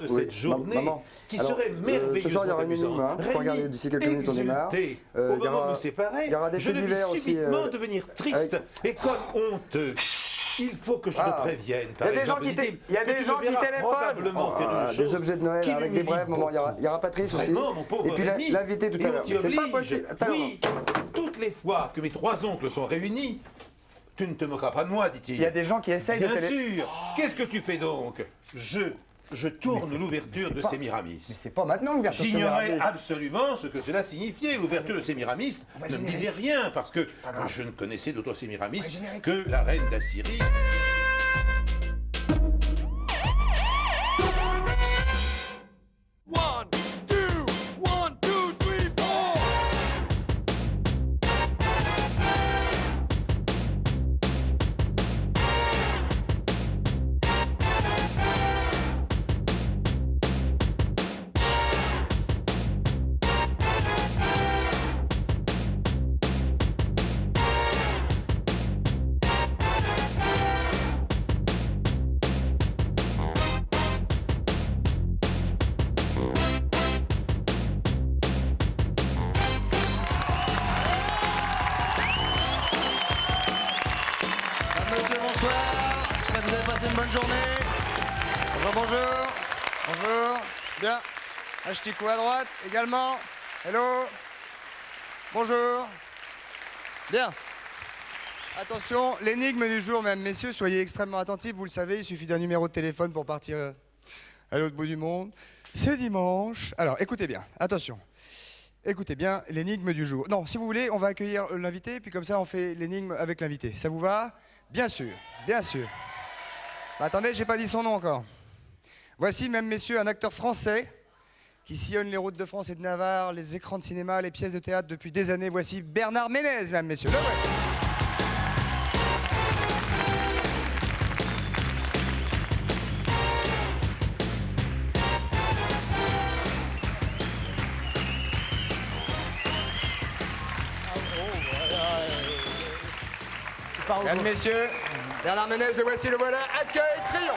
de cette journée qui serait merveilleusement ce soir, il y aura une énigme, hein. Tu peux regarder d'ici quelques minutes, on démarre. Au moment de nous séparer, il y aura des je faits le vis divers aussi. subitement devenir triste et comme honteux. Il faut que je te prévienne. Il y a des gens qui téléphonent. Des objets de Noël avec des brèves moments. Il y aura Patrice aussi. Et puis l'invité tout à l'heure. C'est pas possible. Oui, toutes les fois que mes trois oncles sont réunis, tu ne te moqueras pas de moi, dit-il. Il y a des gens qui essayent de Bien sûr. Qu'est-ce que tu fais donc? Je tourne l'ouverture de Sémiramis. Mais c'est pas maintenant l'ouverture de Sémiramis. J'ignorais absolument ce que cela signifiait. L'ouverture de Sémiramis ne me disait rien parce que je ne connaissais d'autre Sémiramis que la reine d'Assyrie. Monsieur, bonsoir. J'espère que vous avez passé une bonne journée. Bonjour. Bonjour. Bien. Un petit coup à droite également. Hello. Bonjour. Bien. Attention, l'énigme du jour, mesdames, messieurs, soyez extrêmement attentifs. Vous le savez, il suffit d'un numéro de téléphone pour partir à l'autre bout du monde. C'est dimanche. Alors, écoutez bien. Attention. Écoutez bien l'énigme du jour. Non, si vous voulez, on va accueillir l'invité, puis comme ça, on fait l'énigme avec l'invité. Ça vous va? Bien sûr, bien sûr. Bah, attendez, j'ai pas dit son nom encore. Voici, mesdames, messieurs, un acteur français qui sillonne les routes de France et de Navarre, les écrans de cinéma, les pièces de théâtre depuis des années. Voici Bernard Ménez, mesdames, messieurs. Le voici. Mesdames, messieurs, Bernard Ménez, le voici, le voilà, accueil, triomphe.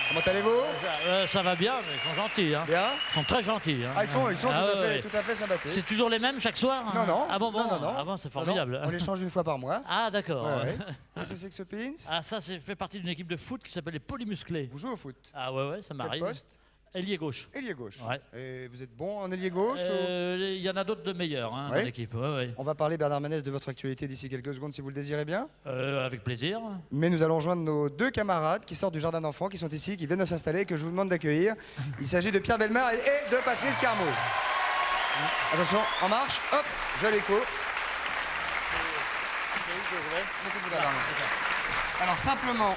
Comment allez-vous? Ça va bien, mais ils sont gentils. Hein. Bien. Ils sont très gentils. Hein. Ah, ils sont tout à fait sympathiques. C'est toujours les mêmes chaque soir? Non, non. Ah bon, non. Ah bon, c'est formidable. Non, on les change une fois par mois. Ah, d'accord. Ouais. Qu'est-ce que c'est que ce pins? Ah, ça, c'est fait partie d'une équipe de foot qui s'appelle les Polymusclés. Vous jouez au foot? Ah ouais, ça m'arrive. Quel poste? Ailier gauche. Ailier gauche. Ouais. Et vous êtes bon en ailier gauche? Il y en a d'autres de meilleurs dans l'équipe. Ouais. On va parler, Bernard Ménez, de votre actualité d'ici quelques secondes si vous le désirez bien. Avec plaisir. Mais nous allons joindre nos deux camarades qui sortent du jardin d'enfants, qui sont ici, qui viennent de s'installer et que je vous demande d'accueillir. Il s'agit de Pierre Bellemare et de Patrice Carmoz. Attention, en marche, hop, je les cours. Alors simplement,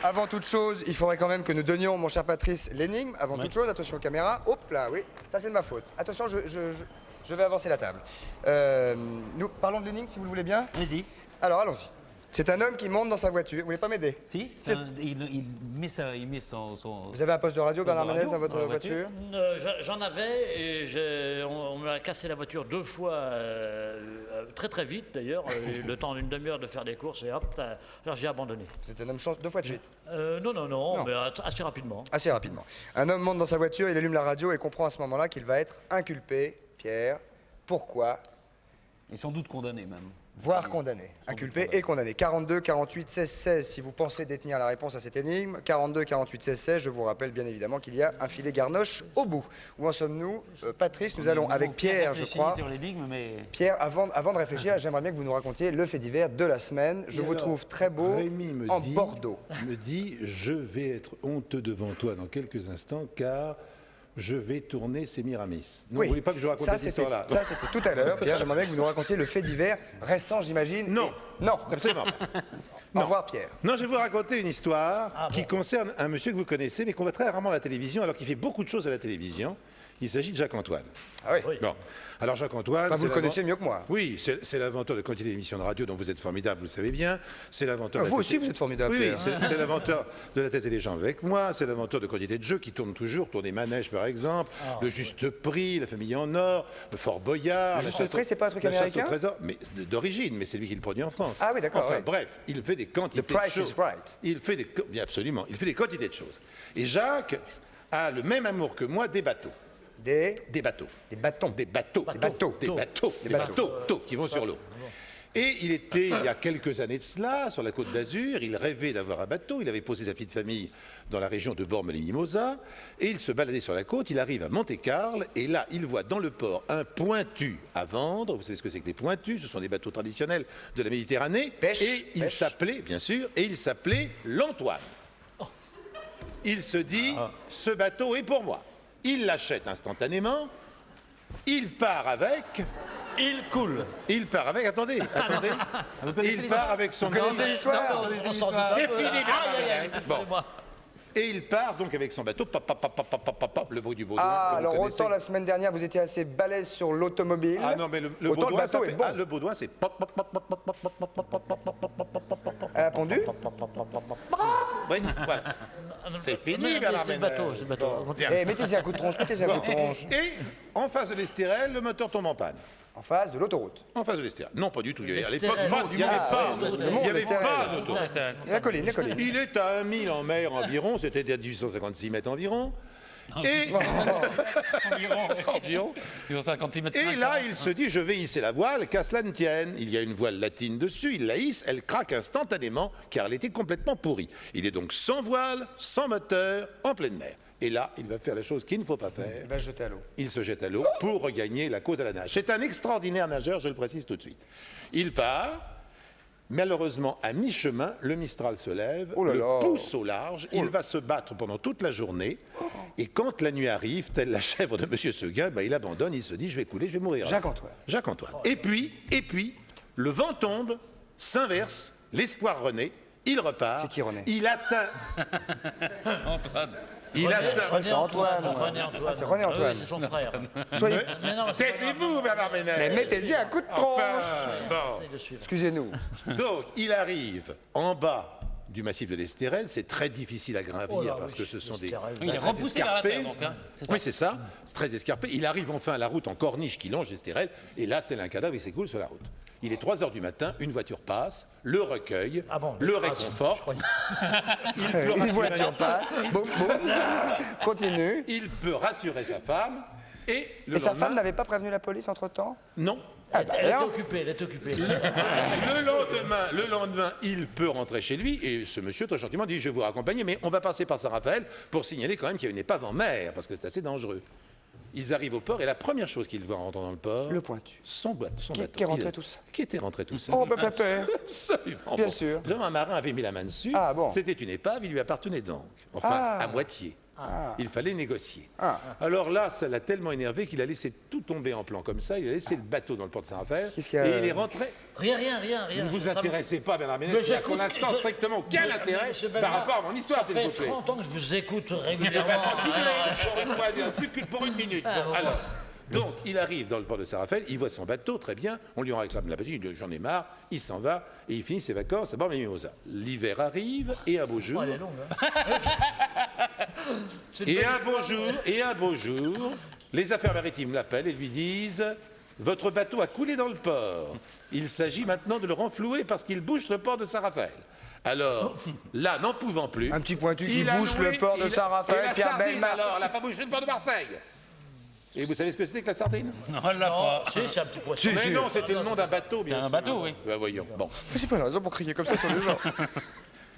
avant toute chose, il faudrait quand même que nous donnions, mon cher Patrice, l'énigme. Avant toute chose, attention caméra. Hop là, oui, ça c'est de ma faute. Attention, je vais avancer la table. Nous parlons de l'énigme si vous le voulez bien. Vas-y. Alors allons-y. C'est un homme qui monte dans sa voiture. Vous voulez pas m'aider? Si, il met son... Vous avez un poste de radio, Bernard Ménez, dans votre voiture? J'en avais et on m'a cassé la voiture 2 fois, très très vite d'ailleurs, le temps d'une demi-heure de faire des courses et hop, alors j'ai abandonné. C'est un homme chance 2 fois de suite? Non, mais assez rapidement. Assez rapidement. Un homme monte dans sa voiture, il allume la radio et comprend à ce moment-là qu'il va être inculpé. Pierre, pourquoi? Et sans doute condamné même. Voire condamné. Inculpé et condamné. 42, 48, 16, 16 si vous pensez détenir la réponse à cette énigme. 42, 48, 16, 16, je vous rappelle bien évidemment qu'il y a un filet garnoche au bout. Où en sommes-nous? Patrice, nous allons avec Pierre, je crois. Sur l'énigme, mais... Pierre, avant de réfléchir, j'aimerais bien que vous nous racontiez le fait divers de la semaine. Je vous trouve très beau en Bordeaux. Me dit, je vais être honteux devant toi dans quelques instants car... je vais tourner Sémiramis. Non, oui. Vous voulez pas que je vous raconte cette histoire-là? Ça, c'était tout à l'heure. Pierre, j'aimerais bien que vous nous racontiez le fait divers récent, j'imagine. Non. Non. Absolument. Au revoir, Pierre. Non, je vais vous raconter une histoire qui concerne un monsieur que vous connaissez, mais qu'on voit très rarement à la télévision, alors qu'il fait beaucoup de choses à la télévision. Il s'agit de Jacques-Antoine. Ah oui. Bon. Alors Jacques-Antoine... Enfin, vous le connaissez mieux que moi. Oui, c'est l'inventeur de quantité d'émissions de radio dont vous êtes formidable, vous le savez bien. C'est l'inventeur... Vous aussi, vous êtes formidable. Oui, Pierre. c'est l'inventeur de La tête et les jambes avec moi, c'est l'inventeur de quantité de jeux qui tournent toujours, Tour des manèges par exemple, Le Juste Prix, La Famille en or, Le Fort Boyard... Le Juste Prix, c'est pas un truc américain? La chasse au trésor, mais d'origine, mais c'est lui qui le produit en France. Ah oui, d'accord. Enfin, ouais. bref, il fait des quantités The price de choses. is right. Il fait bien absolument, il fait des quantités de choses. Et Jacques a le même amour que moi des bateaux. Des bateaux. Des bâtons. Des bateaux. Des bateaux. Des bateaux. Des bateaux qui vont sur l'eau. Et il était, il y a quelques années de cela, sur la côte d'Azur, il rêvait d'avoir un bateau, il avait posé sa petite famille dans la région de Bormes-les-Mimosas, et il se baladait sur la côte, il arrive à Monte-Carlo, et là, il voit dans le port un pointu à vendre. Vous savez ce que c'est que les pointus? Ce sont des bateaux traditionnels de la Méditerranée. Pêche, et il s'appelait, bien sûr, et il s'appelait l'Antoine. Il se dit, ce bateau est pour moi. Il l'achète instantanément, il part avec... Il coule. Il part avec, attendez. Il part avec son Vous connaissez l'histoire? C'est fini, Bernard. Bon. Excusez-moi. Et il part donc avec son bateau, le bruit du Baudouin. Ah, que vous alors connaissez. autant la semaine dernière, vous étiez assez balèze sur l'automobile. Ah non, mais le autant Baudouin, le bateau est bon. le Baudouin, c'est Elle a pondu? Oui, voilà. C'est fini, Mais Bernard c'est le Ménez. bateau, c'est le bateau. Eh, mettez-y un coup de tronche, mettez-y un coup de tronche. Et en face de l'Estérel, le moteur tombe en panne. En face de l'autoroute. En face de l'Estérel. Non, pas du tout. À l'époque, L'Estérel, il n'y avait pas. le monde, Il n'y avait l'Estérel. pas d'autoroute. La colline, les collines. Il est à 1000 en mer environ, c'était à 1856 mètres environ. Et, Environ. Ils ont 56 mètres. et là, il se dit, je vais hisser la voile, qu'à cela ne tienne. Il y a une voile latine dessus, il la hisse, elle craque instantanément, car elle était complètement pourrie. Il est donc sans voile, sans moteur, en pleine mer. Et là, il va faire la chose qu'il ne faut pas faire. Il va se jeter à l'eau. Il se jette à l'eau pour regagner la côte à la nage. C'est un extraordinaire nageur, je le précise tout de suite. Il part. Malheureusement, à mi-chemin, le Mistral se lève, Oh là le là. pousse au large, il va se battre pendant toute la journée, et quand la nuit arrive, telle la chèvre de M. Seguin, il abandonne, il se dit, je vais couler, je vais mourir. Jacques-Antoine. Jacques-Antoine. Et puis, le vent tombe, s'inverse, l'espoir renaît, il repart. C'est qui, René? Il atteint... Antoine. Il atteint... c'était Antoine. René Antoine. Ah, c'est René Antoine. Oui, c'est son frère. Soyez... Mais non, c'est pas Taisez-vous, Bernard Ménez. Mais mettez-y un coup de tronche. Enfin, bon. grave de suivre. Excusez-nous. Donc, il arrive en bas du massif de l'Estérel. C'est très difficile à gravir Oh là, parce oui, que ce sont des... l'Estérel. Il est très repoussé vers la escarpés. terre, donc. Hein. C'est ça. Oui, c'est ça. C'est très escarpé. Il arrive enfin à la route en corniche qui longe l'Estérel. Et là, tel un cadavre, il s'écoule sur la route. Il est 3 h du matin, une voiture passe, le recueille, Ah bon, le ah, réconforte. Une voiture passe. Boum, boum. Continue. Il peut rassurer sa femme. Et, Et sa femme n'avait pas prévenu la police entre-temps? Non. Ah bah Elle est alors. occupée, elle est occupée. Le lendemain, il peut rentrer chez lui et ce monsieur, très gentiment, dit « Je vais vous raccompagner, mais on va passer par Saint-Raphaël pour signaler quand même qu'il y a une épave en mer, parce que c'est assez dangereux. » Ils arrivent au port et la première chose qu'ils voient en rentrant dans le port... Le pointu. Son bateau. Qui est rentré tout seul. Qui était rentré tout seul. Oh, bah, pépère. Absolument. Bien Bon. sûr. Vraiment, un marin avait mis la main dessus. Ah, bon. C'était une épave, il lui appartenait donc. Enfin, Ah. à moitié. Il fallait négocier. Ah. Alors là, ça l'a tellement énervé qu'il a laissé tout tomber en plan comme ça. Il a laissé le bateau dans le port de Saint-Raphaël. Qu'est-ce qu'il y a Et il est rentré. Rien. Ne vous Ça me- intéressez pas, Bernard Ménez, Mais qui a pour j'écoute- l'instant je- strictement aucun Mais- intérêt Monsieur par Bernard, rapport à mon histoire, s'il vous Ça plaît. fait 30 ans que je vous écoute Eh ben, régulièrement. continuez, encore une fois, plus que pour une minute. Ah, Bon, bon. alors, donc, il arrive dans le port de Saint-Raphaël, il voit son bateau, très bien, on lui en réclame la petite, il dit j'en ai marre, il s'en va, et il finit ses vacances à Bormes-les-Mimosas. L'hiver arrive, et un beau jour, Oh, elle est longue. Hein. C'est une bonne et un beau jour, les affaires maritimes l'appellent et lui disent votre bateau a coulé dans le port. Il s'agit maintenant de le renflouer parce qu'il bouche le port de Saint-Raphaël. Alors, là, n'en pouvant plus... Un petit pointu qui il a bouche loué- le port de il- Saint-Raphaël, et la Pierre sardine, Bellemare. alors, elle n'a pas bouché le port de Marseille. Et vous savez ce que c'était que la sardine? Non, elle l'a pas. Si, c'est un petit poisson. Mais non, c'était le nom d'un bateau, bien un sûr. bateau, oui. Ben, voyons, bon. Mais c'est pas une raison pour crier comme ça sur les gens.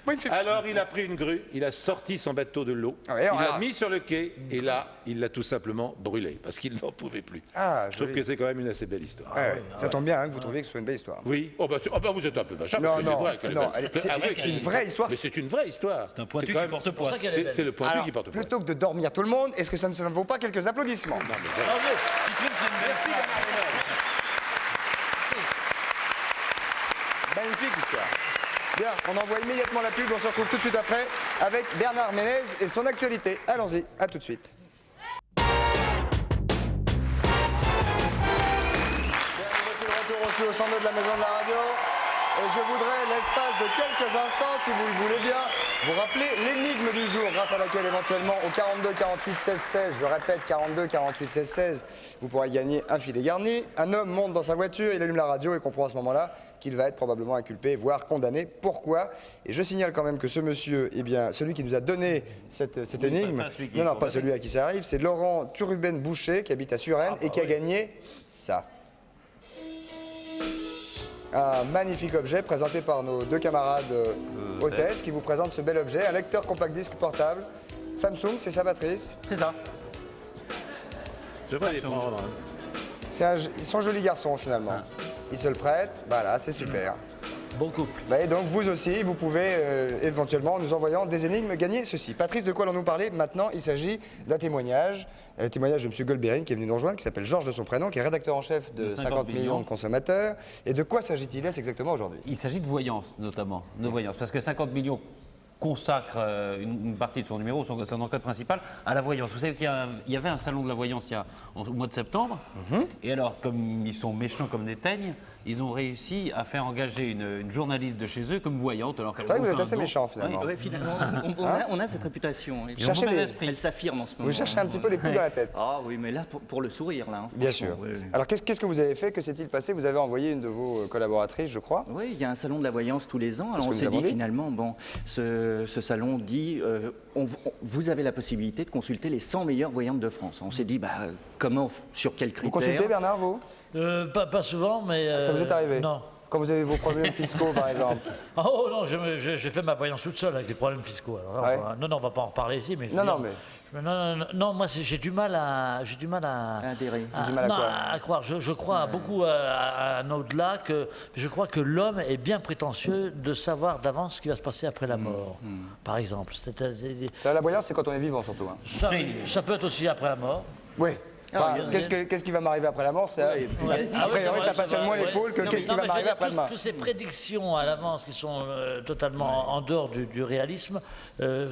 Moi, il me fait... Alors, il a pris une grue, il a sorti son bateau de l'eau, Ah ouais, il l'a alors- mis sur le quai, et là, il l'a tout simplement brûlé, parce qu'il n'en pouvait plus. Ah, Je trouve joli. que c'est quand même une assez belle histoire. Ouais, ça tombe bien hein, que vous trouviez que ce soit une belle histoire. Oui, oh bah, vous êtes un peu vache, Non, parce que c'est non, vrai qu'elle est non, belle. c'est Avouez une vraie histoire. Mais c'est une vraie histoire. C'est un pointu quand qui même- porte poids. pour ça qu'elle est belle. C'est le pointu Alors, qui porte poids. plutôt que de dormir tout le monde, est-ce que ça ne vaut pas quelques applaudissements? Non, mais voilà. Merci Bernard Ménez. Magnifique histoire. Bien, on envoie immédiatement la pub, on se retrouve tout de suite après avec Bernard Ménez et son actualité. Allons-y, à tout de suite. suis au 102 de la Maison de la Radio. Et je voudrais, l'espace de quelques instants, si vous le voulez bien, vous rappeler l'énigme du jour, grâce à laquelle éventuellement au 42 48 16 16, je répète 42 48 16 16, vous pourrez gagner un filet garni. Un homme monte dans sa voiture, il allume la radio et comprend à ce moment-là qu'il va être probablement inculpé, voire condamné. Pourquoi? Et je signale quand même que ce monsieur, eh bien, celui qui nous a donné cette énigme, non, pas celui à qui ça arrive, c'est Laurent Turuben-Boucher, qui habite à Suresnes et qui a gagné ça. Un magnifique objet présenté par nos deux camarades hôtesses qui vous présentent ce bel objet, un lecteur compact disque portable. Samsung, c'est sa Patrice? C'est ça. Je vais les prendre. Ils sont jolis garçons finalement. Ils se le prêtent, voilà, c'est super. Bon couple. Et donc vous aussi, vous pouvez éventuellement, en nous envoyant des énigmes, gagner ceci. Patrice, de quoi allons-nous parler? Maintenant, il s'agit d'un témoignage. Un témoignage de M. Goldberry qui est venu nous rejoindre, qui s'appelle Georges de son prénom, qui est rédacteur en chef de 50 millions de consommateurs. Et de quoi s'agit-il exactement aujourd'hui? Il s'agit de voyance, notamment. De voyance. Parce que 50 millions consacre une partie de son numéro, son enquête principale, à la voyance. Vous savez qu'il y avait un salon de la voyance au mois de septembre. Et alors, comme ils sont méchants comme des teignes, ils ont réussi à faire engager une journaliste de chez eux comme voyante. C'est vrai que vous êtes assez méchant finalement. Oui, finalement, on a cette réputation. Vous cherchez Elle s'affirme en ce moment. Vous cherchez un petit peu les coups dans la tête. Ah oui, mais là, pour le sourire, là. Bien sûr. Oui. Alors, qu'est-ce que vous avez fait? Que s'est-il passé? Vous avez envoyé une de vos collaboratrices, je crois. Oui, il y a un salon de la voyance tous les ans. Alors, on nous s'est avons dit dit. finalement, bon, ce salon dit, vous avez la possibilité de consulter les 100 meilleures voyantes de France. On s'est dit, comment, sur quels critères? Vous consultez, Bernard, vous? Pas souvent, mais... Ça vous est arrivé? Non. Quand vous avez vos problèmes fiscaux, par exemple. Oh non, j'ai fait ma voyance toute seule avec des problèmes fiscaux. Alors, Ouais. non, on va pas en reparler ici, mais... Non, moi j'ai du mal à... Adhérer. Du mal à quoi? À croire. Je crois beaucoup à un au-delà, je crois que l'homme est bien prétentieux de savoir d'avance ce qui va se passer après la mort, par exemple. La voyance, c'est quand on est vivant, surtout. Hein. Ça peut être aussi après la mort. Oui. Ah, Qu'est-ce qui va m'arriver après la mort? Après, ça passionne moins les foules que qu'est-ce qui va m'arriver après demain. Toutes ces prédictions à l'avance qui sont totalement en dehors du réalisme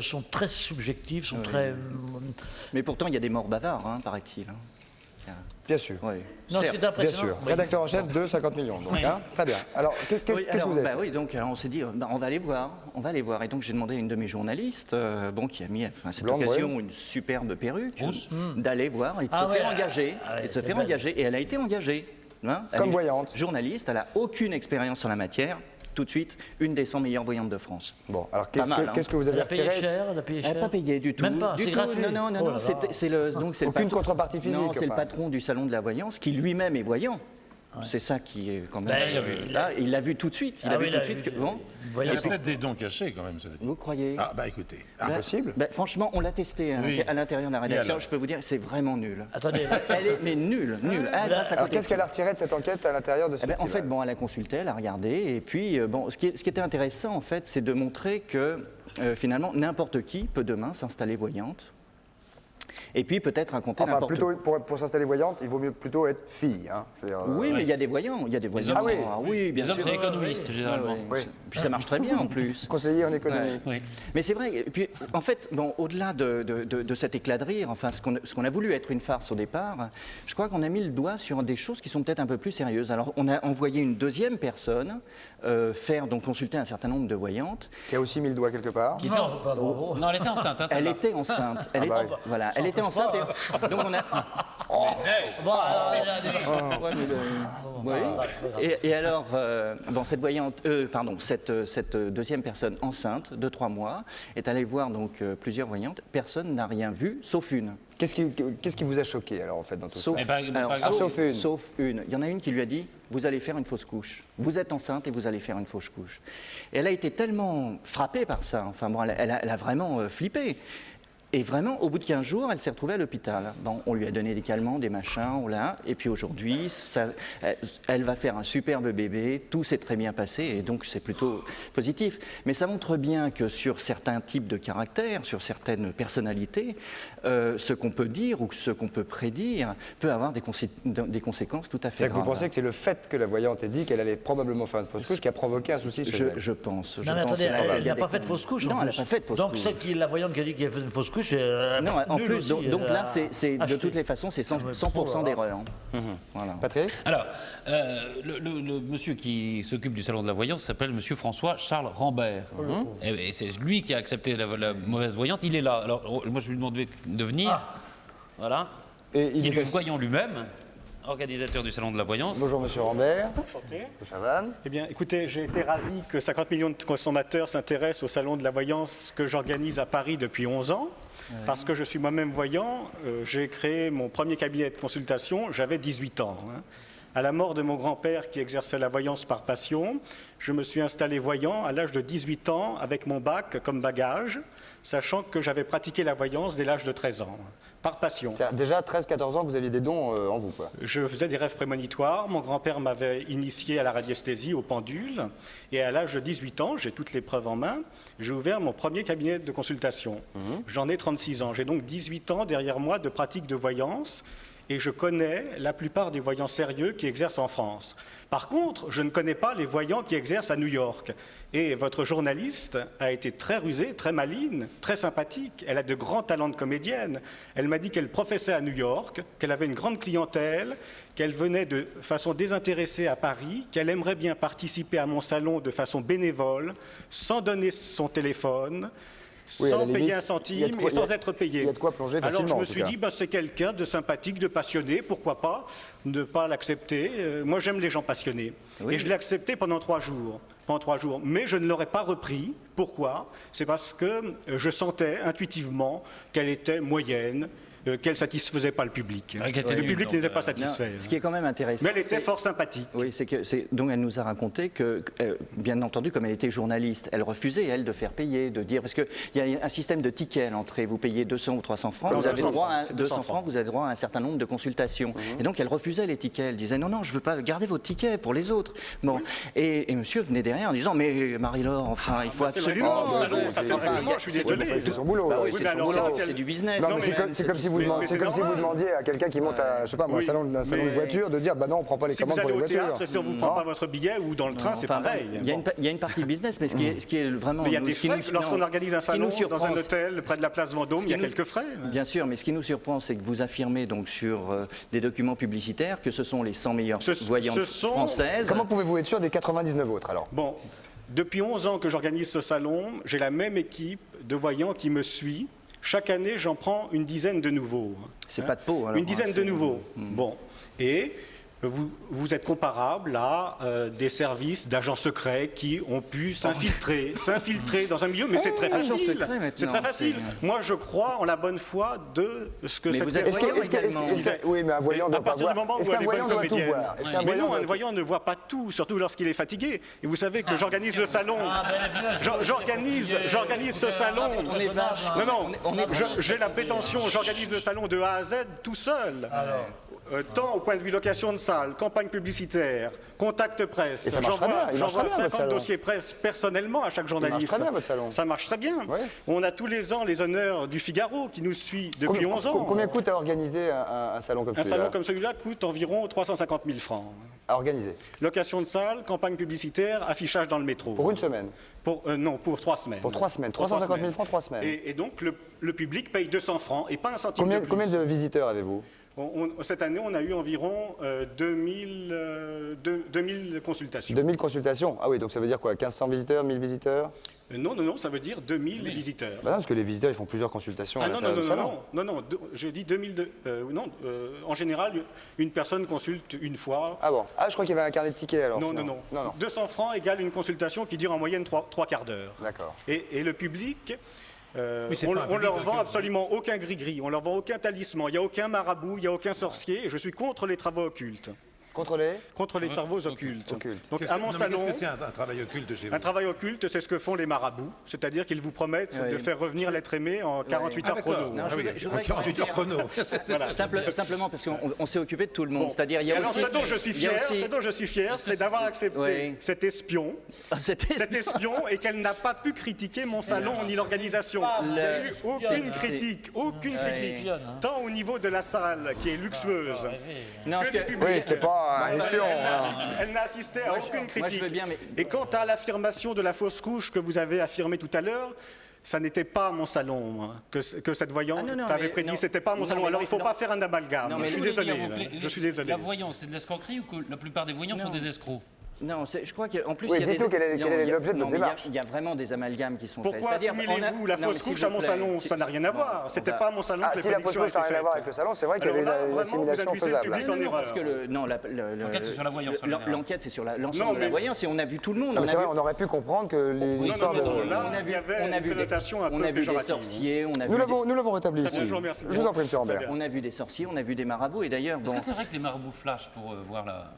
sont très subjectives, sont très... Mais pourtant, il y a des morts bavards, paraît-il. Bien sûr. Oui. Non, ce qui est Bien impressionnant... sûr. Rédacteur en chef de 50 millions. Donc, très bien. Alors, qu'est-ce que vous avez fait? Oui, donc on s'est dit, on va aller voir. Et donc j'ai demandé à une de mes journalistes, qui a mis à cette Blonde, occasion une superbe perruque, d'aller voir et de se faire engager. Et elle a été engagée. Elle Comme est voyante. Journaliste, elle n'a aucune expérience en la matière. Tout de suite, une des 100 meilleures voyantes de France. Bon, alors Pas mal, qu'est-ce que vous avez Elle a payé retiré? cher, Elle n'a pas payé du tout. Même pas, du c'est tout. gratuit. Non, Oh là là. c'est le Aucune contrepartie physique, Non, c'est le enfin. patron du salon de la voyance qui lui-même est voyant. C'est ça qui est quand même. Il l'a vu tout de suite. Il a vu tout de suite que bon. Il y a peut-être des dons cachés quand même, cela dit. Vous croyez? Écoutez. Impossible. Franchement, on l'a testé Oui. à l'intérieur de la rédaction. alors Je peux vous dire, c'est vraiment nul. Attendez, Mais nul. Alors, qu'est-ce qu'elle a retiré de cette enquête à l'intérieur de ce En fait, festival? elle a consulté, elle a regardé, et puis ce qui était intéressant en fait, c'est de montrer que finalement n'importe qui peut demain s'installer voyante. Et puis peut-être raconter Enfin, n'importe plutôt, pour s'installer voyante, il vaut mieux plutôt être fille. Hein. Je veux dire, Oui, mais il y a des voyants. Il y a des voyants. Ah oui. Oui, bien Les hommes, sûr. c'est économistes, généralement. Oui. Puis ça marche très bien en plus. Conseiller en économie. Oui. Mais c'est vrai, et puis en fait, au-delà de cet éclat de rire, enfin ce qu'on a voulu être une farce au départ, je crois qu'on a mis le doigt sur des choses qui sont peut-être un peu plus sérieuses. Alors on a envoyé une deuxième personne consulter un certain nombre de voyantes. Qui a aussi mis le doigt quelque part. Qui était bravo. Non, elle était enceinte. Hein, Elle celle-là. était enceinte. Elle bah était, oui. voilà, elle était enceinte. Donc on a. Bon, alors, il a des- Ouais, oui. Et alors, cette voyante, cette deuxième personne enceinte de 3 mois est allée voir donc plusieurs voyantes. Personne n'a rien vu, sauf une. Qu'est-ce qui vous a choqué alors en fait dans tout ça? Sauf, Mais pas grave. sauf une. Sauf une. Il y en a une qui lui a dit, vous allez faire une fausse couche. Vous êtes enceinte et vous allez faire une fausse couche. Et elle a été tellement frappée par ça. Enfin bon, elle a vraiment flippé. Et vraiment, au bout de 15 jours, elle s'est retrouvée à l'hôpital. Bon, on lui a donné des calmants, des machins, et puis aujourd'hui, elle va faire un superbe bébé, tout s'est très bien passé, et donc c'est plutôt positif. Mais ça montre bien que sur certains types de caractères, sur certaines personnalités, ce qu'on peut dire ou ce qu'on peut prédire peut avoir des conséquences tout à fait C'est-à-dire que graves. vous pensez que c'est le fait que la voyante ait dit qu'elle allait probablement faire une fausse couche qui a provoqué un souci chez elle? Je pense. Non, mais attendez, Il y a elle n'a des pas fait de fausse couche. Non, en elle n'a plus. pas fait de fausse Donc, couche. la voyante qui a dit qu'elle faisait une fausse couche, couche. Ah, Non, en nulle plus, aussi, donc là, c'est de acheté. toutes les façons, c'est 100% d'erreur. Voilà. Patrice? Alors, le monsieur qui s'occupe du salon de la voyance s'appelle monsieur François-Charles Rambert. Et c'est lui qui a accepté la mauvaise voyante. Il est là. Alors, moi, je lui demande de venir. Voilà. Et Il est fait- voyant lui-même, organisateur du salon de la voyance. Bonjour Monsieur Rambert. Enchanté. Chavannes. Eh bien, écoutez, j'ai été ravi que 50 millions de consommateurs s'intéressent au Salon de la Voyance que j'organise à Paris depuis 11 ans. Parce que je suis moi-même voyant, j'ai créé mon premier cabinet de consultation, j'avais 18 ans. À la mort de mon grand-père qui exerçait la voyance par passion, je me suis installé voyant à l'âge de 18 ans avec mon bac comme bagage, sachant que j'avais pratiqué la voyance dès l'âge de 13 ans, par passion. Déjà 13-14 ans, vous aviez des dons en vous, quoi. Je faisais des rêves prémonitoires. Mon grand-père m'avait initié à la radiesthésie, au pendule. Et à l'âge de 18 ans, j'ai toutes les preuves en main, j'ai ouvert mon premier cabinet de consultation. J'en ai 36 ans. J'ai donc 18 ans derrière moi de pratique de voyance. Et je connais la plupart des voyants sérieux qui exercent en France. Par contre, je ne connais pas les voyants qui exercent à New York. Et votre journaliste a été très rusée, très maligne, très sympathique. Elle a de grands talents de comédienne. Elle m'a dit qu'elle professait à New York, qu'elle avait une grande clientèle, qu'elle venait de façon désintéressée à Paris, qu'elle aimerait bien participer à mon salon de façon bénévole, sans donner son téléphone, Oui, à la sans limite, payer un il y a centime de quoi- et sans être payé. il y a de quoi plonger facilement, Alors en je me tout suis cas. dit, c'est quelqu'un de sympathique, de passionné, pourquoi pas ne pas l'accepter. Moi j'aime les gens passionnés. Oui. Et je l'ai accepté pendant 3 jours. Mais je ne l'aurais pas repris. Pourquoi? C'est parce que je sentais intuitivement qu'elle était moyenne, qu'elle ne satisfaisait pas le public. Ouais, qu'elle était Le nulle, public donc, n'était pas Non, satisfait. ce qui est quand même intéressant. Mais elle était c'est- fort sympathique. Oui, donc elle nous a raconté que, bien entendu, comme elle était journaliste, elle refusait, elle, de faire payer, de dire, parce qu'il y a un système de tickets à l'entrée, vous payez 200 ou 300 francs, Non, vous avez 200 droit à francs, c'est 200 200 francs, vous avez droit à un certain nombre de consultations. Et donc elle refusait les tickets, elle disait, non, je ne veux pas, gardez vos tickets pour les autres. Bon, et monsieur venait derrière en disant, mais Marie-Laure, enfin, il faut c'est le absolument... règlement, ça, c'est le règlement, je suis désolé. Il fait son boulot. Bah là. oui, Oui, c'est mais son alors, boulot, ça, c'est du business. Non, Non, mais c'est mais comme si vous mais c'est vous normal. demandiez à quelqu'un qui monte à, je sais pas moi, un Oui. salon de Mais- voiture de dire, bah non, on prend pas les Si vous commandes pour allez les au voitures. théâtre et si on ne vous prend Non. pas votre billet ou dans le train, c'est Enfin, pareil. Il y a une partie business, mais ce qui est vraiment... Mais il y a nous, des ce qui frais. nous- Lorsqu'on non, organise un ce qui nous salon dans surprend, un hôtel près de la place Vendôme, ce il y a qui nous- quelques frais. Bien sûr, mais ce qui nous surprend, c'est que vous affirmez donc sur des documents publicitaires que ce sont les 100 meilleures Ce- voyantes ce sont- françaises. Comment pouvez-vous être sûr des 99 autres alors? Bon, depuis 11 ans que j'organise ce salon, j'ai la même équipe de voyants qui me suit. Chaque année, j'en prends une dizaine de nouveaux. C'est pas de peau, alors, Une dizaine hein, de c'est- nouveaux. Bon. Et vous êtes comparable à des services d'agents secrets qui ont pu s'infiltrer dans un milieu, mais c'est très agents facile. secrets, maintenant, C'est très facile. c'est- Moi, je crois en la bonne foi de ce que Mais cette vous êtes personne... voyant également. Oui, mais un voyant à doit pas partir du voir. moment où Est-ce elle qu'un est voyant bonne doit tout comédienne. voir? Est-ce qu'un Mais voyant non, doit un tout- voyant ne voit pas tout, surtout lorsqu'il est fatigué. Et vous savez que j'organise le salon. J'organise ce salon. J'ai la prétention, j'organise le salon de A à Z tout seul. Tant au point de vue location de salle, campagne publicitaire, contact presse. Et ça marche très bien, il marche J'envoie très bien, votre 50 salon. dossiers presse personnellement à chaque journaliste. très bien, votre salon. Ça marche très bien. Ouais. On a tous les ans les honneurs du Figaro qui nous suit depuis 11 ans. Combien coûte à organiser un salon comme Un celui-là? salon comme celui-là coûte environ 350 000 francs. À organiser. Location de salle, campagne publicitaire, affichage dans le métro. Pour une semaine. Non, pour 3 semaines. Pour 3 semaines. Pour 3 350 000 semaines. francs, 3 semaines. Et donc, le public paye 200 francs et pas un centime Combien, de plus. combien de visiteurs avez-vous? Cette année, on a eu environ 2000 consultations. 2000 consultations. Ah oui, donc ça veut dire quoi? 1500 visiteurs, 1000 visiteurs? Non, ça veut dire 2000 visiteurs. Bah non, parce que les visiteurs, ils font plusieurs consultations à Ah non, l'intérieur du salon. non, j'ai dit 2000. En général, une personne consulte une fois. Ah bon? Ah, je crois qu'il y avait un carnet de tickets alors. Non. Non. 200 francs égale une consultation qui dure en moyenne 3 quarts d'heure. D'accord. Et le public, c'est on pas un ne public leur dans vend lequel- absolument aucun gris-gris, on leur vend aucun talisman, il n'y a aucun marabout, il n'y a aucun sorcier. Et je suis contre les travaux occultes. Contrôlé? Contre les travaux occultes. Occultes. Donc Qu'est-ce à que- mon non, mais salon, qu'est-ce que c'est un travail occulte chez vous? un travail occulte, c'est ce que font les marabouts, c'est-à-dire qu'ils vous promettent Oui. de faire revenir l'être aimé en 48 heures d'accord. chrono. Non, Ah oui, je voudrais 48 heures chrono. Voilà. Simplement parce qu'on s'est occupé de tout le monde. Bon. C'est-à-dire, il y a Alors, aussi... ce dont je suis il y a fier, aussi- c'est d'avoir accepté Oui. cet espion, C'était- cet espion, et qu'elle n'a pas pu critiquer mon salon ni l'organisation. Il n'y a eu aucune critique, tant au niveau de la salle qui est luxueuse, Non, que parce du que- public. Oui, c'était pas un espion. Elle n'a assisté à aucune moi, je critique. veux bien, mais- Et quant à l'affirmation de la fausse couche que vous avez affirmée tout à l'heure, ça n'était pas mon salon, moi, que cette voyante Ah, non, t'avait mais prédit, non. c'était pas mon Non, salon. mais Alors non, il ne faut non. pas faire un amalgame. Non, mais Je suis vous désolé. La Je suis désolé. La voyance, c'est de l'escroquerie ou que la plupart des voyants sont des escrocs? Non, je crois qu'en plus, Oui, il y a dites-nous des... quel est non, il y a- l'objet de non, votre mais démarche. Il y a vraiment des amalgames qui sont faits. Pourquoi C'est-à-dire, assimilez-vous la non, mais fausse s'il couche vous à mon plaît, salon? Ça n'a rien à voir. C'était pas mon salon Ah, que les si la fausse prédictions couche n'a étaient rien à voir faites. avec le salon, c'est vrai qu'il y avait Alors là, une vraiment, vous assimilation induisez le faisable. public en Non, parce erreur. que L'enquête, c'est sur la voyance, en général. l'enquête, c'est sur Non, l'ensemble de mais- la voyance et on a vu tout le monde. Non, mais On c'est a vrai, vu- on aurait pu comprendre que Non, l'histoire non, non, de... là, il y avait une connotation un on peu a vu des péjorative. sorciers, on a vu Nous l'avons rétabli Très bien, ici. je vous remercie. Je vous en prie, monsieur Rambert. on a vu des sorciers, on a vu des marabouts et d'ailleurs, Est-ce bon, que c'est vrai que les marabouts flashent pour voir la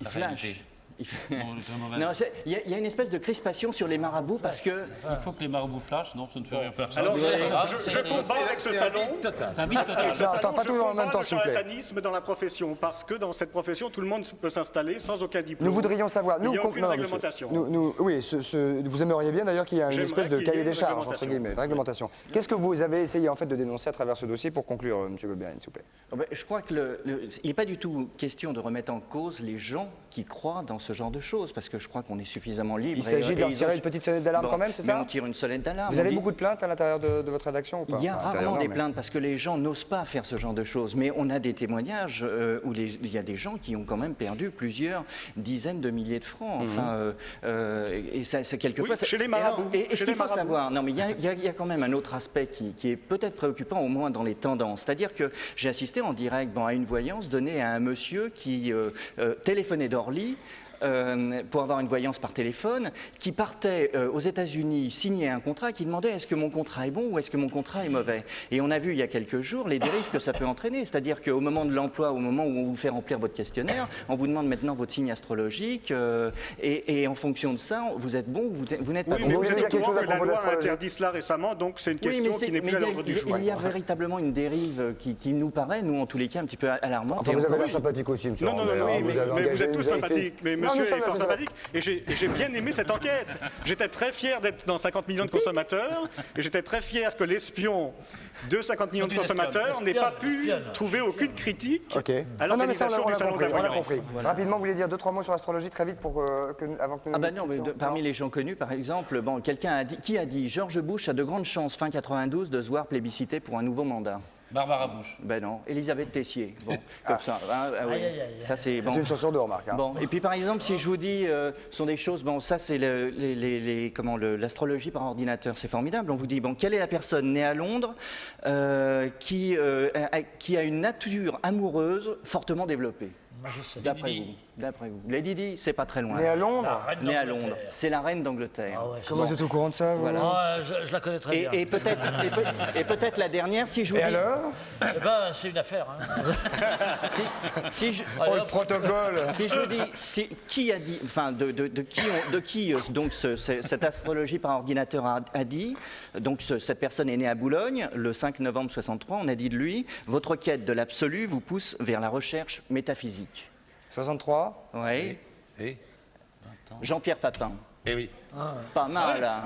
flash. réalité? Il Non, le très mauvais. Non, il y a une espèce de crispation sur les marabouts parce que Il faut que les marabouts flashent? Non, ça ne fait rire personne. Alors, Ah, je combat avec ce salon. c'est un vide total. Ce Attends, salon, pas je toujours en combat même temps, le s'il vous plaît. charlatanisme dans la profession, parce que dans cette profession, tout le monde peut s'installer sans aucun diplôme. Nous voudrions savoir... Il n'y a nous, aucune non, monsieur. réglementation. Oui, vous aimeriez bien d'ailleurs qu'il y ait une J'aimerais espèce de qu'il y ait cahier une des charges, entre réglementation. guillemets, de réglementation. Qu'est-ce que vous avez essayé en fait de dénoncer à travers ce dossier pour conclure, monsieur Goldberg, s'il vous plaît? Oh ben, je crois que il n'est pas du tout question de remettre en cause les gens qui croient dans ce genre de choses, parce que je crois qu'on est suffisamment libre. Il s'agit de leur ils tirer ont- une petite sonnette d'alarme Bon, quand même, c'est mais ça? on tire une sonnette d'alarme. Vous on avez dit- beaucoup de plaintes à l'intérieur de votre rédaction ou pas? Il y a Enfin, à l'intérieur, rarement non, des mais- plaintes parce que les gens n'osent pas faire ce genre de choses. Mais on a des témoignages où il y a des gens qui ont quand même perdu plusieurs dizaines de milliers de francs. Enfin, et ça, c'est quelquefois. Oui, chez les marabouts. Et ce Chez qu'il les faut marabouts. savoir, non, mais il y a quand même un autre aspect qui est peut-être préoccupant, au moins dans les tendances. C'est-à-dire que j'ai assisté en direct à une voyance donnée à un monsieur qui téléphonait d'Orly. Pour avoir une voyance par téléphone, qui partait aux États-Unis signer un contrat, qui demandait est-ce que mon contrat est bon ou est-ce que mon contrat est mauvais. Et on a vu il y a quelques jours les dérives que ça peut entraîner. C'est-à-dire qu'au moment de l'emploi, au moment où on vous fait remplir votre questionnaire, on vous demande maintenant votre signe astrologique et en fonction de ça, vous êtes bon ou vous n'êtes pas Oui, bon. mais Vous vous voulez êtes dire au quelque courant chose à que la propos de loi a l'astrologie? interdit cela récemment, donc c'est une Oui, question qui n'est plus à l'ordre du jour. il y a véritablement une dérive qui nous paraît, nous en tous les cas, un petit peu alarmante. Enfin, Et vous avez encore l'air une- sympathique aussi, monsieur Non, non, non, Rambert, non, hein, mais avez vous engagé, êtes tous vous avez fait- sympathiques. Mais Non, monsieur nous est sommes fort assez sympathique. Et j'ai bien aimé cette enquête. J'étais très fier d'être dans 50 millions de consommateurs. Et j'étais très fier que l'espion de 50 millions de Une espionne. consommateurs n'ait pas pu Espionne. trouver aucune critique Ok. à Non, mais ça, l'organisation on du l'a salon de compris. la On l'a voyance. compris. Rapidement, vous voulez dire 2-3 mots sur l'astrologie très vite pour avant que nous. Ah bah nous non, mais quittions parmi les gens connus, par exemple, bon, quelqu'un a dit, qui a dit George Bush a de grandes chances fin 92 de se voir plébiscité pour un nouveau mandat. Barbara Bush. Ben non, Elisabeth Tessier. Bon, comme ça. Ah oui. Aïe, aïe, aïe. Ça c'est bon. C'est une chanson de remarque. Hein. Bon, et puis par exemple, si je vous dis, ce sont des choses, bon, ça c'est l'astrologie par ordinateur, c'est formidable. On vous dit, bon, quelle est la personne née à Londres qui a une nature amoureuse fortement développée, Moi, je sais. d'après vous? D'après vous. Lady Di, c'est pas très loin. Né à Londres. Reine Née à d'Angleterre. Londres. C'est la reine d'Angleterre. Ah ouais, Comment vous êtes au courant de ça, vous Ah, je la connais très bien. Et peut-être la dernière, si je vous Et dis. Eh ben, c'est une affaire. Hein. Si je, Oh, le protocole. si je vous dis, qui a dit, enfin, de qui donc cette astrologie par ordinateur a dit, donc cette personne est née à Boulogne le 5 novembre 63, on a dit de lui, votre quête de l'absolu vous pousse vers la recherche métaphysique. 63. Oui. Et Jean-Pierre Papin. Eh oui. Pas mal. Hein.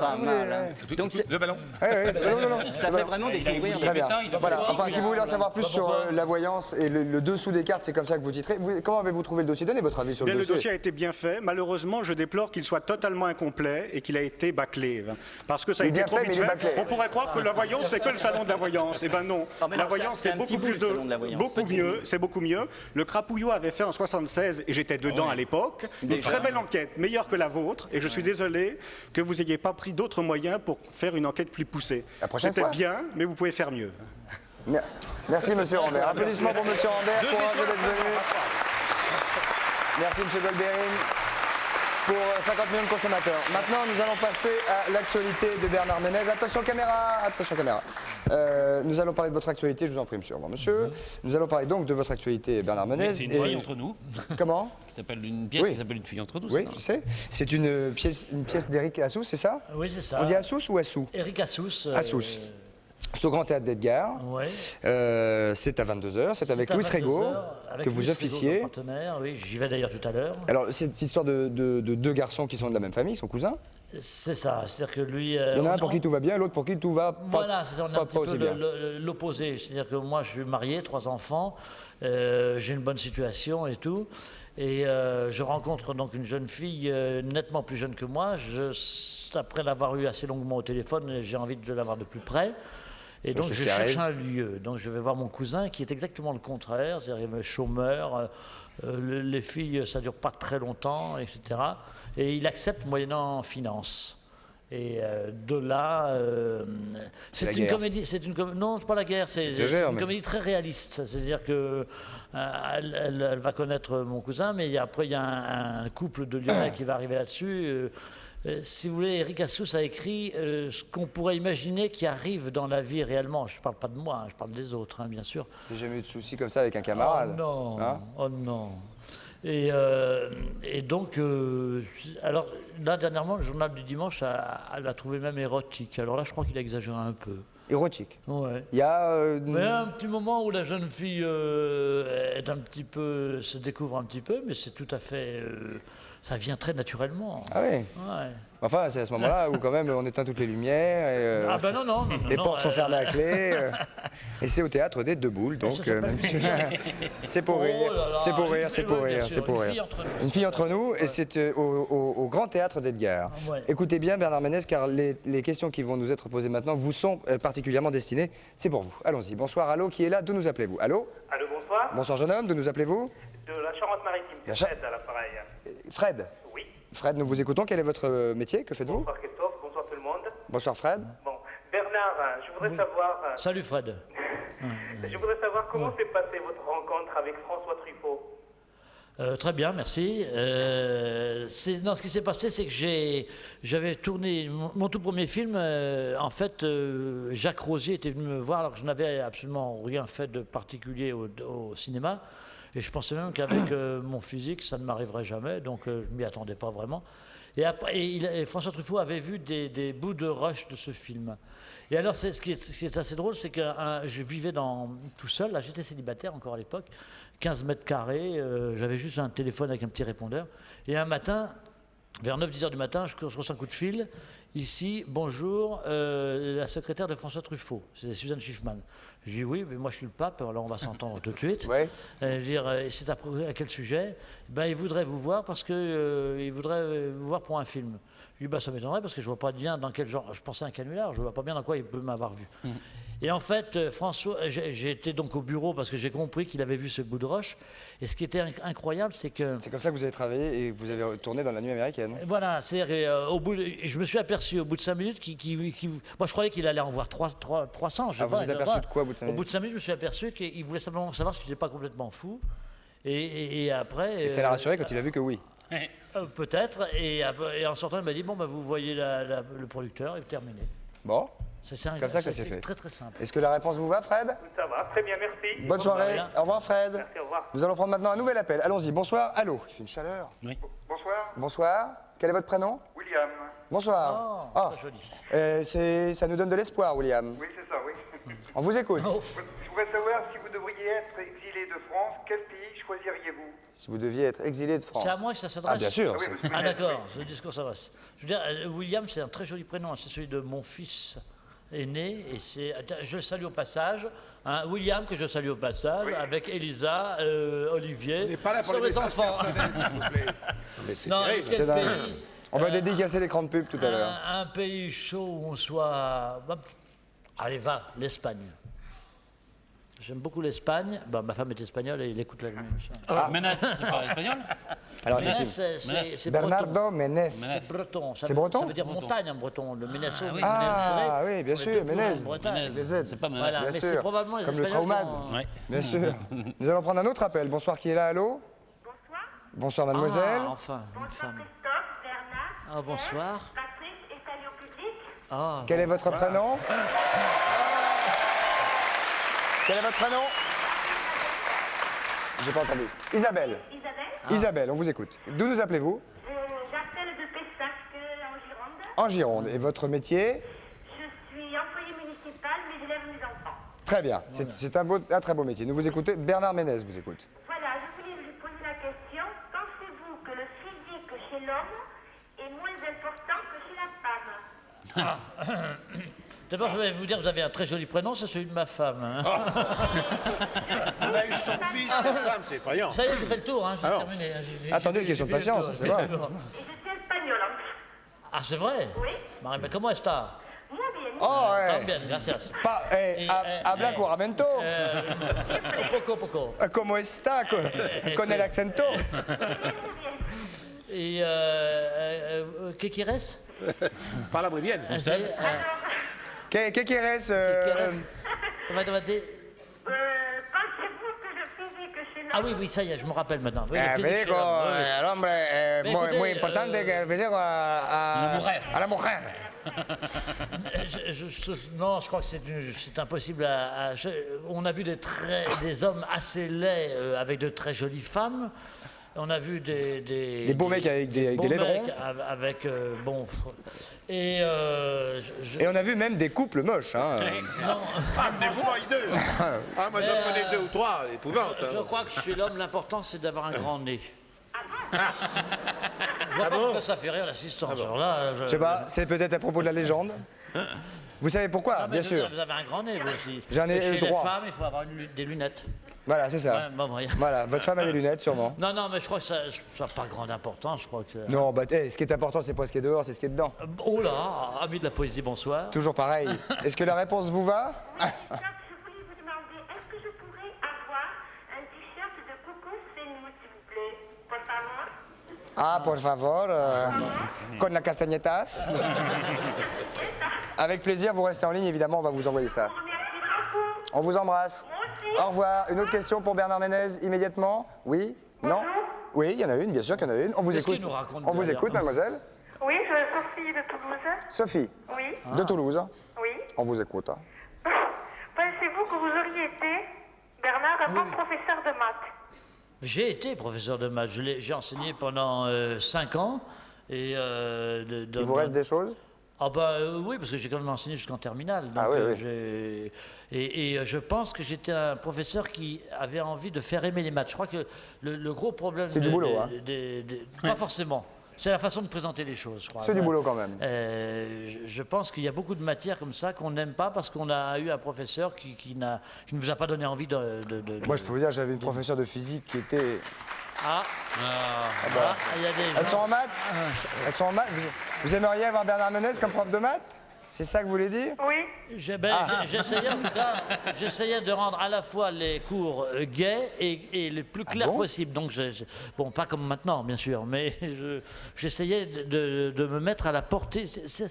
Pas mal. Hein. Donc Le ballon. ça fait vraiment découvrir. Très bien. il a Voilà. fait Enfin, si vous voulez en savoir plus sur la voyance et le dessous des cartes, c'est comme ça que vous titrez. Comment avez-vous trouvé le dossier? Donnez votre avis sur Bien, le le dossier. dossier a été bien fait. Malheureusement, je déplore qu'il soit totalement incomplet et qu'il a été bâclé. Parce que ça a Il est été bien trop fait, vite mais il est fait. bâclé. On pourrait croire que la voyance, c'est que le salon de la voyance. Eh ben non. Ah, mais La non, voyance, c'est c'est un beaucoup petit bout, plus le de. salon de la voyance. Beaucoup mieux. C'est beaucoup mieux. Le Crapouillot avait fait en 76 et j'étais dedans à l'époque. Une Déjà. très belle enquête, meilleure que la vôtre. Et je suis désolé que vous n'ayez pas pris d'autres moyens pour faire une enquête plus poussée. La prochaine C'était fois. bien, mais vous pouvez faire mieux. Merci, monsieur Rambert. Applaudissements pour monsieur Rambert. Courageux d'être venu. Merci, monsieur Goldberry, pour 50 millions de consommateurs. Maintenant, nous allons passer à l'actualité de Bernard Menez. Attention caméra, attention caméra. Nous allons parler de votre actualité, je vous en prie, monsieur. Au revoir, monsieur. Nous allons parler donc de votre actualité, Bernard Menez. C'est une Et- fille entre nous. Comment? Qui s'appelle une pièce Oui. qui s'appelle Une fille entre nous. Oui, c'est je ça sais. C'est une pièce d'Éric Assous, c'est ça? Oui, c'est ça. On dit Assous ou Assous? Eric Assous. Assous. C'est au Grand Théâtre d'Edgar. Ouais. C'est à 22h. C'est avec à Louis Régaud, 22h, avec que vous Louis Régaud, officiez. notre partenaire, oui, j'y vais d'ailleurs tout à l'heure. Alors, c'est cette histoire de deux garçons qui sont de la même famille, qui sont cousins. C'est ça, c'est-à-dire que lui... Il y en a un pour qui tout va bien, l'autre pour qui tout va pas, Voilà, c'est ça, on a un petit aussi bien. peu l'opposé. C'est-à-dire que moi, je suis marié, 3 enfants, j'ai une bonne situation et tout. Et je rencontre donc une jeune fille nettement plus jeune que moi. Après l'avoir eu assez longuement au téléphone, j'ai envie de l'avoir de plus près. Et donc, je cherche un lieu. Donc, je vais voir mon cousin qui est exactement le contraire, c'est-à-dire chômeur. Les filles, ça ne dure pas très longtemps, etc. Et il accepte moyennant finance. Et de là, c'est une comédie. Non, c'est pas la guerre. C'est une comédie très réaliste. C'est-à-dire que elle va connaître mon cousin, mais après il y a un couple de Lyonnais qui va arriver là-dessus. Si vous voulez, Eric Assous a écrit ce qu'on pourrait imaginer qui arrive dans la vie réellement. Je ne parle pas de moi, je parle des autres, hein, bien sûr. J'ai jamais eu de soucis comme ça avec un camarade. Oh non, hein? Oh non. Et donc, alors là, dernièrement, le journal du dimanche l'a trouvé même érotique. Alors là, je crois qu'il a exagéré un peu. Érotique. Ouais. Il y a... Mais un petit moment où la jeune fille est un petit peu, se découvre un petit peu, mais c'est tout à fait... ça vient très naturellement. Ah oui. Ouais. Enfin, c'est à ce moment-là où quand même on éteint toutes les lumières. Et, Ah ben non. les portes sont fermées à clé. Et c'est au théâtre des Deux Boules, donc c'est pour rire. Oh là là, C'est pour rire, une c'est pour fille, rire, bien c'est sûr, pour une rire. fille entre nous. Une fille entre nous, et c'est au Grand Théâtre d'Edgar. Ouais. Écoutez bien Bernard Ménez, car les questions qui vont nous être posées maintenant vous sont particulièrement destinées. C'est pour vous. Allons-y. Bonsoir, allô, qui est là? D'où nous appelez-vous? Allô? Allô, bonsoir. Bonsoir jeune homme, d'où nous appelez-vous? De la Charente-Maritime, La c'est Fred à l'appareil. Fred. Oui. Fred, nous vous écoutons. Quel est votre métier? Que faites-vous? Bonsoir Christophe, bonsoir tout le monde. Bonsoir Fred. Bon, Bernard, je voudrais savoir... Salut Fred. je voudrais savoir comment s'est passée votre rencontre avec François Truffaut. Très bien, merci. Non, ce qui s'est passé, c'est que j'avais tourné mon tout premier film. En fait, Jacques Rosier était venu me voir alors que je n'avais absolument rien fait de particulier au cinéma. Et je pensais même qu'avec mon physique, ça ne m'arriverait jamais. Donc, je ne m'y attendais pas vraiment. Et après, et François Truffaut avait vu des bouts de rush de ce film. Et alors, ce qui est assez drôle, c'est que je vivais tout seul. Là, j'étais célibataire encore à l'époque, 15 mètres carrés. J'avais juste un téléphone avec un petit répondeur. Et un matin, vers 9-10 heures du matin, je reçois un coup de fil. Ici, bonjour, la secrétaire de François Truffaut, c'est Suzanne Schiffman. Je dis oui, mais moi je suis le pape, alors on va s'entendre tout de suite. Ouais. Je veux dire, c'est à quel sujet? Ben, il voudrait vous voir parce que il voudrait vous voir pour un film. Je dis ça m'étonnerait parce que je vois pas bien dans quel genre. Je pensais à un canular, je vois pas bien dans quoi il peut m'avoir vu. Et en fait, François, j'ai été donc au bureau parce que j'ai compris qu'il avait vu ce bout de roche. Et ce qui était incroyable, c'est que... C'est comme ça que vous avez travaillé et que vous avez tourné dans La Nuit américaine. Voilà, c'est-à-dire, je me suis aperçu au bout de 5 minutes moi je croyais qu'il allait en voir 300. Je sais vous pas, êtes aperçu de quoi au bout de 5 minutes? Au bout de 5 minutes, je me suis aperçu qu'il voulait simplement savoir si je n'étais pas complètement fou. Et après... Et ça l'a rassuré quand il a vu que oui. Peut-être. Et en sortant, il m'a dit, bon, vous voyez le producteur, et terminé. Bon. C'est comme ça que ça s'est fait. Très très simple. Est-ce que la réponse vous va, Fred? Ça va, très bien, merci. Bonne soirée. rien. Au revoir, Fred. Merci, au revoir. Nous allons prendre maintenant un nouvel appel. Allons-y. Bonsoir. Allô. Il fait une chaleur. Bonsoir, Bonsoir. Quel est votre prénom? William. Bonsoir. Oh, très joli. Ça nous donne de l'espoir, William. Oui, c'est ça, oui. On vous écoute. Oh. Je voudrais savoir si vous devriez être exilé de France, quel pays choisiriez-vous? Si vous deviez être exilé de France. C'est à moi que ça s'adresse. Ah, bien sûr. Oui, monsieur Ah Ménez, d'accord, ce discours s'adresse. Je veux dire, William, c'est un très joli prénom, c'est celui de mon fils aîné, et je le salue au passage, hein, William, que je salue au passage, avec Elisa, Olivier, On n'est pas là pour sur les les messages enfants. personnels, s'il vous plaît. Mais c'est Non, terrible. quel C'est dingue. pays, On va dédicacer l'écran de pub tout à l'heure. un pays chaud où on soit... Allez, va, l'Espagne. J'aime beaucoup l'Espagne. Ma femme est espagnole et elle écoute la même chose. Ménès, c'est pas espagnol? Alors, Ménès, effectivement. c'est breton. Bernardo Ménez. C'est breton. C'est breton? Ça veut dire montagne en breton. Le Ménesso. Ah oui, bien sûr, Ménez. Ménès, c'est pas Ménès. Voilà, Bien mais sûr. c'est probablement les Comme le Espagnols traumade. qui ont- Ouais. Bien sûr. Nous allons prendre un autre appel. Bonsoir, qui est là? Allô? Bonsoir. Bonsoir, mademoiselle. Ah, enfin, une Bonsoir femme. Christophe, Bernard. Ah, bonsoir. Patrice et salut au public. Ah, Quel est votre prénom? Quel est votre prénom? J'ai pas entendu. Isabelle. Isabelle. Isabelle, on vous écoute. D'où nous appelez-vous? J'appelle de Pessac en Gironde. En Gironde. Et votre métier? Je suis employée municipale, mais j'élève mes enfants. Très bien. C'est un très beau métier. Nous vous écoutez. Bernard Ménez vous écoute. Voilà, je voulais vous poser la question. Pensez-vous que le physique chez l'homme est moins important que suis la femme. D'abord, je vais vous dire, vous avez un très joli prénom, c'est celui de ma femme. Hein. On a eu son fils, sa femme, c'est effrayant. Ça y est, j'ai fait le tour, hein, j'ai Alors. terminé. Attendez, J'ai question de fait le patience, tour. c'est vrai. Et je suis espagnole. Ah, c'est vrai? Oui. Marie, mais comment est-ce que Muy bien. Oh, Très bien, gracias. Habla curamento. Poco. Como está con el accento? Et ¿qué quieres? Parla muy bien. Ah, sí, ¿Qué quieres? ¿quieres? Pensez-vous que je faisais que chez Ah oui, ça y est, je me rappelle maintenant. Oui, le physique, Federico, oui, oui. el hombre Mais écoutez, muy importante que el físico a la mujer. Non, je crois que c'est impossible. On a vu des hommes assez laids avec de très jolies femmes. On a vu des beaux mecs avec des beaux laiderons. mecs avec bon. Et Et on a vu même des couples moches. Hein. Ah, des bons hideux. Ah, moi j'en connais 2 ou 3, épouvante. je crois que chez l'homme, l'important c'est d'avoir un grand nez. Je vois pas bon pourquoi ça fait rire l'assistance. Alors là, Je sais pas, c'est peut-être à propos de la légende. Vous savez pourquoi? Ah, mais Bien sûr. Vous avez un grand nez, vous aussi. J'en ai Et chez droit. les femmes, il faut avoir des lunettes. Voilà, c'est ça. Ouais, bon, rien. Voilà, votre femme a des lunettes, sûrement. Non, mais je crois que ça n'a pas grande importance. Je crois que... Non, bah, ce qui est important, c'est pas ce qui est dehors, c'est ce qui est dedans. Oh là, ami de la poésie, bonsoir. Toujours pareil. Est-ce que la réponse vous va? Donc, je voulais vous demander, est-ce que je pourrais avoir un t-shirt de Coco Senou, s'il vous plaît? Por favor. Ah, por favor. Con la castañetas. Avec plaisir, vous restez en ligne, évidemment, on va vous envoyer ça. Merci beaucoup. On vous embrasse. Au revoir. Une autre question pour Bernard Ménez, immédiatement? Oui? Non? Oui, il y en a une, bien sûr qu'il y en a une. On vous Qu'est-ce écoute. qu'il nous raconte, On vous Bernard? écoute, mademoiselle. Oui, je suis Sophie de Toulouse. Sophie, Oui, de Toulouse. oui. On vous écoute. Pensez-vous que vous auriez été, Bernard, un bon professeur de maths? J'ai été professeur de maths. J'ai enseigné pendant 5 ans. Et, Il vous reste des choses? Ah bah oui, parce que j'ai quand même enseigné jusqu'en terminale. Donc, Ah oui. Et je pense que j'étais un professeur qui avait envie de faire aimer les maths. Je crois que le gros problème... C'est du boulot, hein. Pas forcément. C'est la façon de présenter les choses, je crois. C'est du boulot quand même. Je pense qu'il y a beaucoup de matières comme ça qu'on n'aime pas parce qu'on a eu un professeur qui ne nous a pas donné envie de... Moi, je peux vous dire, j'avais une professeure de physique qui était... il y a des Elles gens- sont en maths? Elles sont en maths? Vous aimeriez avoir Bernard Ménez comme prof de maths? C'est ça que vous voulez dire? Oui. J'essayais en tout cas, j'essayais de rendre à la fois les cours gais et le plus clair bon possible. Donc, bon, pas comme maintenant, bien sûr, mais j'essayais de me mettre à la portée. C'est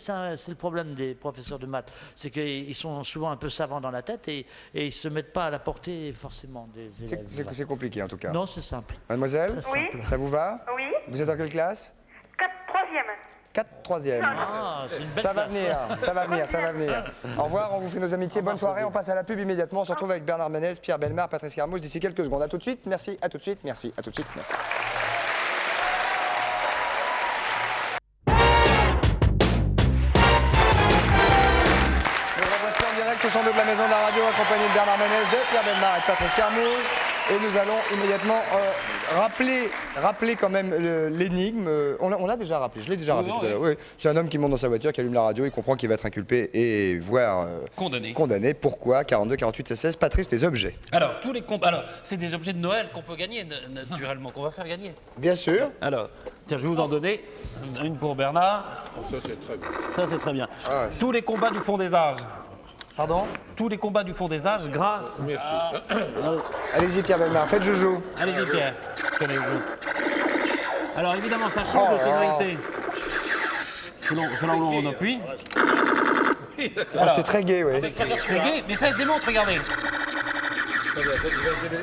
le problème des professeurs de maths, c'est qu'ils sont souvent un peu savants dans la tête et ils se mettent pas à la portée forcément des élèves. C'est compliqué en tout cas. Non, c'est simple. Mademoiselle, Oui. ça vous va? Oui. Vous êtes en quelle classe? 3e. 4 3e. Ah, c'est une belle Ça va classe. venir, ça va venir, ça va venir. Au revoir, on vous fait nos amitiés. Bonne soirée, on passe à la pub immédiatement. On se retrouve avec Bernard Ménez, Pierre Bellemare, Patrice Carmouche d'ici quelques secondes. À tout de suite, merci, à tout de suite, merci, à tout de suite, merci. Nous revoici en direct au centre de la maison de la radio, accompagné de Bernard Ménez, de Pierre Bellemare et de Patrice Carmouche. Et nous allons immédiatement rappeler quand même l'énigme. On l'a déjà rappelé, je l'ai déjà rappelé tout à l'heure. Oui. C'est un homme qui monte dans sa voiture, qui allume la radio, il comprend qu'il va être inculpé et voire condamné. Pourquoi? 42, 48, 16. Patrice, les objets. Alors, c'est des objets de Noël qu'on peut gagner, naturellement, qu'on va faire gagner. Bien sûr. Alors, tiens, je vais vous en donner une pour Bernard. Ça, c'est très bien. Ça, c'est très bien. Ah ouais. Tous les combats du fond des âges. Pardon? Tous les combats du fond des âges grâce Merci. Allez-y, Pierre Bellemare, faites joujou. Allez-y, Pierre. Tenez le jeu. Alors, évidemment, ça change de sonorité selon où on appuie. Ah, c'est très gai, oui. C'est gai, mais ça se démontre, regardez.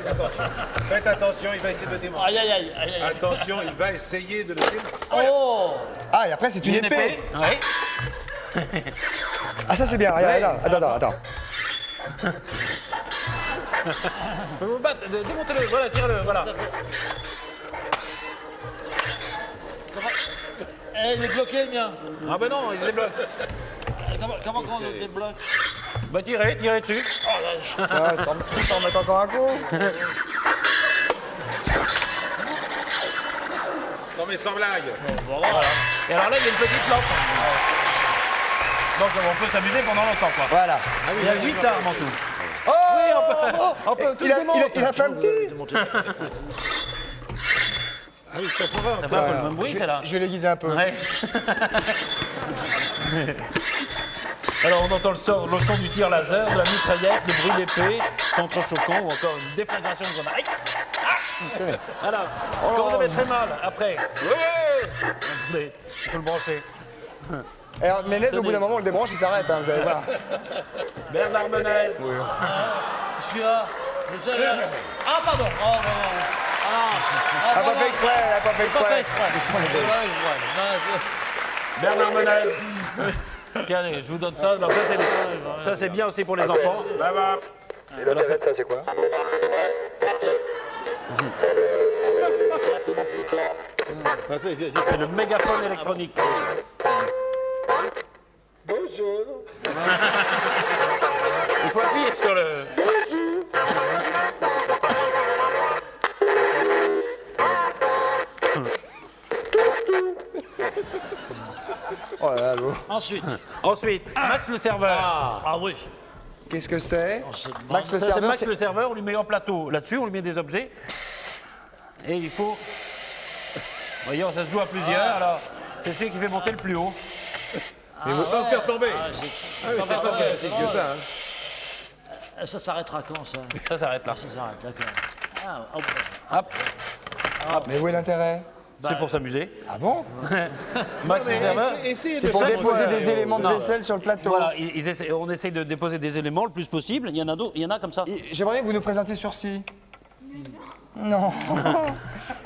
Attention. Faites attention, il va essayer de démontrer. Aïe. Attention, il va essayer de le démontrer. Oh! Ah, et après, c'est une épée. Oui. Ah, ça, c'est bien. Regarde, attends. Vous pouvez vous battre, démontez-le, voilà, tirez-le, voilà. Il est bloqué, le mien. Ah ben non, il se débloque. Comment on le débloque? Bah tirez dessus. Ah, t'en mets encore un coup. mais sans blague. Voilà. Et alors là, il y a une petite lampe. Donc on peut s'amuser pendant longtemps, quoi. Voilà. Il y a 8 armes en tout. Oh, On peut tout il, a, le monde. il a fait un petit. Ah oui, ça va. Ça fait un peu le même bruit, celle-là. Je vais l'aiguiser un peu. Ouais. Alors on entend le son du tir laser, de la mitraillette, le bruit d'épée, sans trop choquant, ou encore une déflagration de grenade. Aïe. Ah. Alors, quand vous avez très mal, après, il faut le brancher. Alors, Ménez, au bout d'un moment, on le débranche, il s'arrête, hein, vous allez voir. Bernard Menez. Je suis là. Ah, pardon. Oh, non, non. Elle n'a pas fait exprès, elle n'a pas fait exprès. Bernard Menez. Regardez, je vous donne ça. Alors ça c'est bien aussi pour les enfants. Et l'intérêt de ça, c'est quoi? C'est le mégaphone électronique. Bonjour. Il faut appuyer sur le... Oh là là, l'eau. Ensuite, Max le serveur. ah oui. Qu'est-ce que c'est? Max le Ça, c'est serveur, Max c'est... le serveur, on lui met un plateau là-dessus, on lui met des objets. Et il faut... Voyons, ça se joue à plusieurs, alors c'est celui qui fait monter le plus haut. Mais vous sans le faire tomber. C'est pas C'est que ça. Hein. Ça s'arrêtera quand, ça? Ça s'arrête là. Ça s'arrête, d'accord. Ah, hop. Hop, Mais où est l'intérêt? c'est pour s'amuser. Ah bon? Max le serveur, C'est pour déposer des éléments de vaisselle sur le plateau. voilà, on essaye de déposer des éléments le plus possible. Il y en a d'autres, il y en a comme ça. J'aimerais bien que vous nous présentiez Sursis. Non.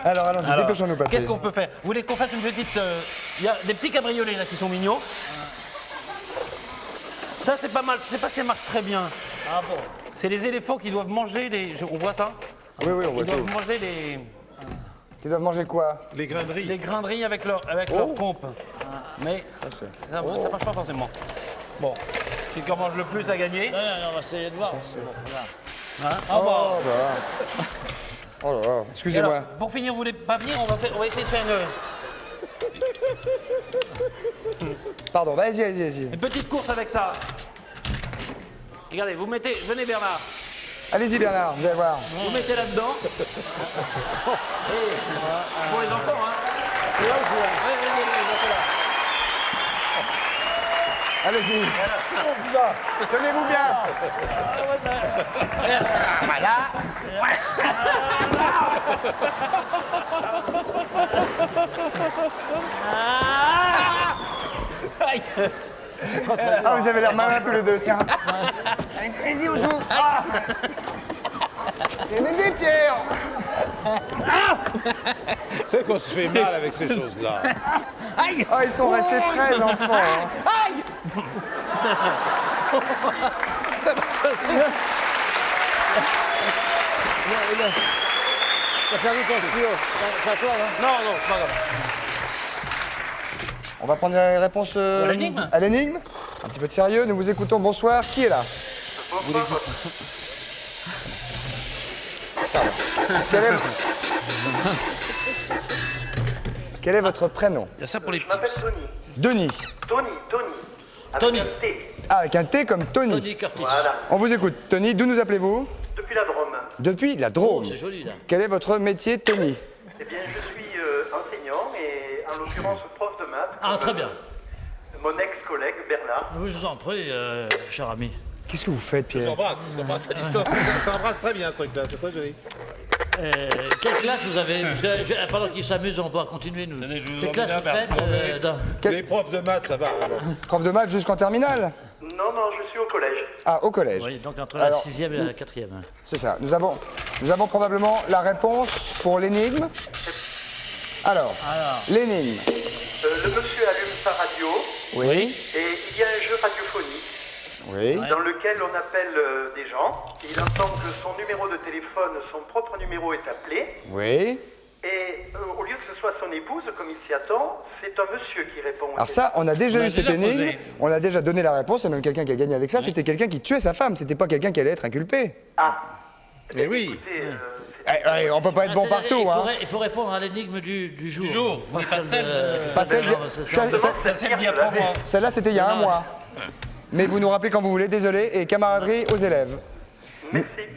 Alors, allons-y, Alors, dépêchons-nous, Patrice. qu'est-ce qu'on peut faire? Vous voulez qu'on fasse une petite... Il y a des petits cabriolets là qui sont mignons. Ça c'est pas mal, je sais pas si ça marche très bien. Ah bon. C'est les éléphants qui doivent manger les... On voit ça? Oui, oui, on voit Ils doivent tout. manger les... Ils doivent manger quoi? Les graineries. Les graineries avec leur pompe. Mais ça marche pas forcément. Bon, celui qui en mange le plus a gagné. Non, on va essayer de voir. Bon, voilà. Oh là. Oh là là, Et alors, excusez-moi. pour finir, vous voulez pas venir? On va essayer de faire Pardon, vas-y, allez-y. une petite course avec ça. Regardez, vous mettez... Venez Bernard. Allez-y, Bernard, vous allez voir. Vous mettez là-dedans. Et pour les enfants, hein. C'est là où vous Allez-y. Tenez-vous bien. Voilà. Ah, vous avez l'air malin tous les deux, tiens. Allez-y, on joue. Mettez Pierre. C'est qu'on se fait mal avec ces choses-là. Oh, ils sont restés 13 enfants. Hein. T'as perdu ton stylo. C'est à toi, là? Non, c'est pas grave. On va prendre les réponses à l'énigme. Un petit peu de sérieux, nous vous écoutons. Bonsoir, qui est là? Quel est votre prénom? Il y a ça pour les Je petits. m'appelle Tony. Denis. Tony. Avec Tony. un T. Ah, avec un T comme Tony. Tony Curtis. Voilà. On vous écoute. Tony, d'où nous appelez-vous? Depuis la Drôme. Depuis la Drôme. C'est joli, là. Quel est votre métier, Tony? Eh bien, je suis enseignant et en l'occurrence prof de maths. Ah, très bien. Mon ex-collègue Bernard. Oui, je vous en prie, cher ami. Qu'est-ce que vous faites, Pierre? On embrasse à distance. Ça embrasse très bien, ce truc-là. C'est très joli. Quelle classe vous avez? Parce que, pendant qu'ils s'amusent, on va continuer, nous. Tenez, je vous Quelle classe emmène vous à faites Les profs de maths, ça va. Alors. Prof de maths jusqu'en terminale? Non, je suis au collège. Ah, au collège. Oui, donc entre la Alors, 6e et la 4e. C'est ça. Nous avons probablement la réponse pour l'énigme. Alors. L'énigme. Le monsieur allume sa radio Oui. et il y a un jeu radiophonique Oui. dans lequel on appelle des gens. Il entend que son numéro de téléphone, son propre numéro est appelé. Oui. Et au lieu que ce soit son épouse, comme il s'y attend, c'est un monsieur qui répond. Alors ça, on a déjà eu cette déjà énigme. posé. On a déjà donné la réponse. Il y a même quelqu'un qui a gagné avec ça. C'était quelqu'un qui tuait sa femme. C'était pas quelqu'un qui allait être inculpé. Ah. Eh oui. Écoutez, On peut pas être bon partout, hein. Il faut répondre à l'énigme du jour. Du jour, oui, pas celle Pas celle Non, c'est celle d'il y a 3 mois. Celle-là, c'était il y a un mois. Mais vous nous rappelez quand vous voulez, désolé, et camaraderie aux élèves.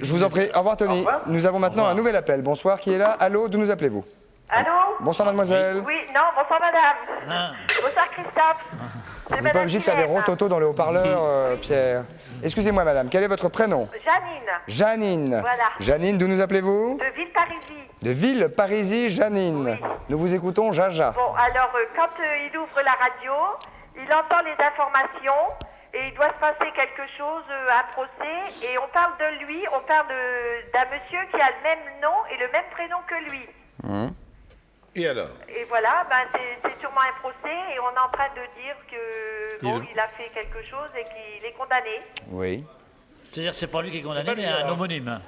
Je vous en prie. Au revoir, Tony. Nous avons maintenant un nouvel appel. Bonsoir, qui est là? Allô, d'où nous appelez-vous? Allô? Bonsoir, mademoiselle. Oui, non, bonsoir madame. Bonsoir Christophe. Vous n'êtes pas obligé de faire des rototos dans le haut-parleur, Pierre. Excusez-moi, madame, quel est votre prénom? Janine, Janine. Voilà. Janine, d'où nous appelez-vous? de Villeparisis. De Villeparisis, Janine. Oui. Nous vous écoutons, Jaja. Bon, alors, quand il ouvre la radio, il entend les informations et il doit se passer quelque chose, un procès, et on parle de lui, on parle d'un monsieur qui a le même nom et le même prénom que lui. Et alors? Et voilà, ben c'est sûrement un procès et on est en train de dire que bon, il a fait quelque chose et qu'il est condamné. Oui. C'est-à-dire c'est pas lui qui est condamné, mais un homonyme.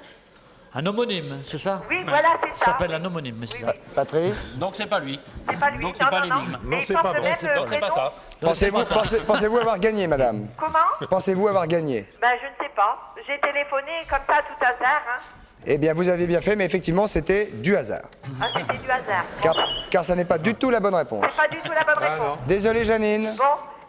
Un homonyme, c'est ça? Oui, voilà, c'est Ça ça. s'appelle un homonyme, mais c'est ça. Patrice, Donc c'est pas lui. C'est pas lui. Donc c'est non, pas non, non. l'énigme. Mais il c'est porte pas le bon. même Donc c'est pas prénom. ça. pensez-vous avoir gagné, madame? Comment? Pensez-vous avoir gagné? Ben, je ne sais pas. J'ai téléphoné comme ça, à tout hasard. Hein. Eh bien, vous avez bien fait, mais effectivement, c'était du hasard. Ah, c'était du hasard. Car ça n'est pas du tout la bonne réponse. C'est pas du tout la bonne Ah réponse. non. Désolé, Janine. Bon,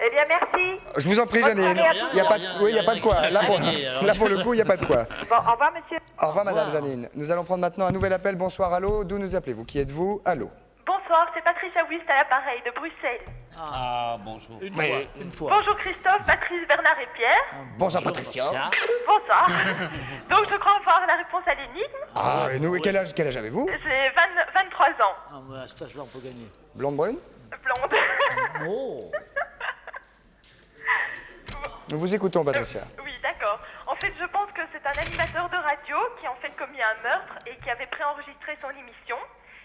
eh bien, merci. Je vous en prie, Bonne Janine. soirée à tous. Il n'y a pas de, Rien, oui, il y a pas de quoi. rien, Là, pour, gagné, alors. là, pour le coup, il n'y a pas de quoi. Bon, au revoir, monsieur. Au revoir, madame Janine. Nous allons prendre maintenant un nouvel appel. Bonsoir, allô. D'où nous appelez-vous? Qui êtes-vous? Allô. Bonsoir, c'est Patricia Wist à l'appareil de Bruxelles. Ah, bonjour. Une fois. Bonjour Christophe, Patrice, Bernard et Pierre. Bonsoir, Patricia. Bonsoir. Donc, je crois avoir la réponse à l'énigme. Ah, et nous, quel âge avez-vous? J'ai 23 ans. Ah, mais à cet âge-là, on peut gagner. Blonde brune? Blonde. Oh! Nous vous écoutons, Patricia. Oui, d'accord. En fait, je pense que c'est un animateur de radio qui en fait commis un meurtre et qui avait préenregistré son émission.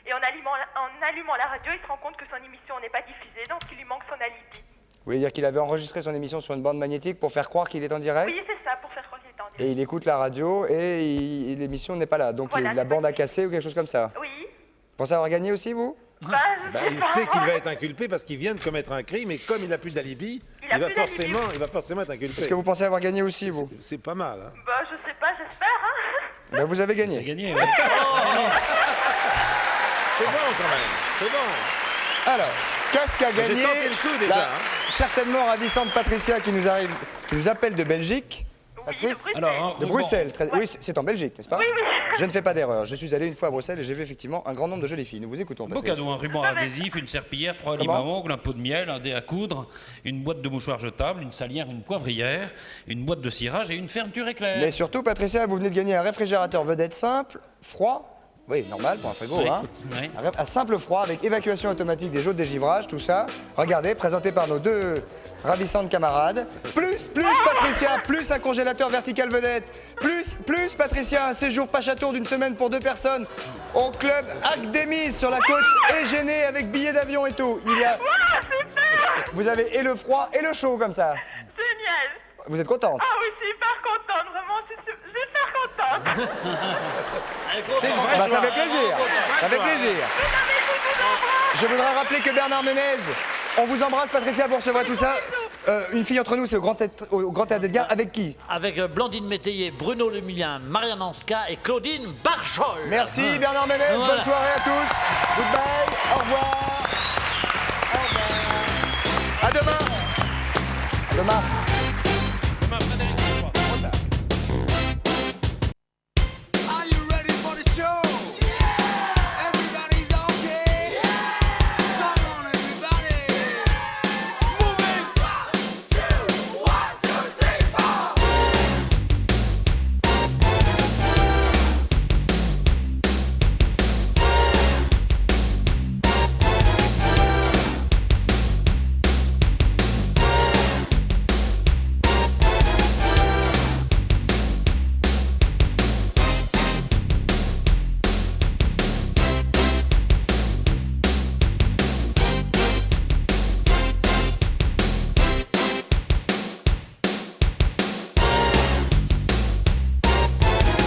Et en allumant la radio, il se rend compte que son émission n'est pas diffusée, donc il lui manque son alibi. Vous voulez dire qu'il avait enregistré son émission sur une bande magnétique pour faire croire qu'il est en direct? Oui, c'est ça, pour faire croire qu'il est en direct. Et il écoute la radio et l'émission n'est pas là. Donc Voilà, la c'est bande a possible. cassé ou quelque chose comme ça. Oui. Vous pensez avoir gagné aussi, vous? Bah, je Bah, sais il pas. sait qu'il va être inculpé parce qu'il vient de commettre un crime et comme il n'a plus d'alibi, Il a il va plus d'alibi. forcément être inculpé. Est-ce que vous pensez avoir gagné aussi, vous? C'est pas mal. Hein. Bah, je sais pas, j'espère, hein. Ben, vous avez C'est gagné. gagné, ouais. C'est bon quand même. C'est bon. Alors, qu'est-ce qu'a gagné tenté le coup, déjà, la hein. certainement ravissante Patricia qui nous appelle de Belgique? Oui, de Bruxelles. Alors, De Bruxelles. Oui, c'est en Belgique, n'est-ce pas? Oui, oui. Je ne fais pas d'erreur. Je suis allé une fois à Bruxelles et j'ai vu effectivement un grand nombre de jolies filles. Nous vous écoutons, beau Patrice. cadeau, un ruban adhésif, une serpillière, 3 limes à ongles, un pot de miel, un dé à coudre, une boîte de mouchoirs jetables, une salière, une poivrière, une boîte de cirage et une fermeture éclair. Mais surtout, Patricia, vous venez de gagner un réfrigérateur vedette simple, froid. Oui, normal pour un frigo, Oui, hein. oui. Un simple froid avec évacuation automatique des jauts de dégivrage, tout ça. Regardez, présenté par nos deux ravissantes camarades. Plus Patricia, plus un congélateur vertical vedette. Plus Patricia, un séjour Pachatour d'une semaine pour 2 personnes au club Acdemis sur la côte Égénée avec billets d'avion et tout. Il y a... Vous avez et le froid et le chaud comme ça. Génial. Vous êtes contente? Ah oui, je suis hyper contente, vraiment, je suis hyper contente. Bah, ça fait plaisir. Ça fait plaisir. Je voudrais rappeler que Bernard Menez, on vous embrasse, Patricia, vous recevrez tout ça. Une fille entre nous, c'est au Grand Théâtre d'Edgar. Avec qui? Avec Blandine Métayer, Bruno Lemilien, Marianne Anska et Claudine Barjol. Merci Bernard Menez, Voilà. bonne soirée à tous. Goodbye, au revoir. Au revoir. À demain. À demain. Demain, Frédéric.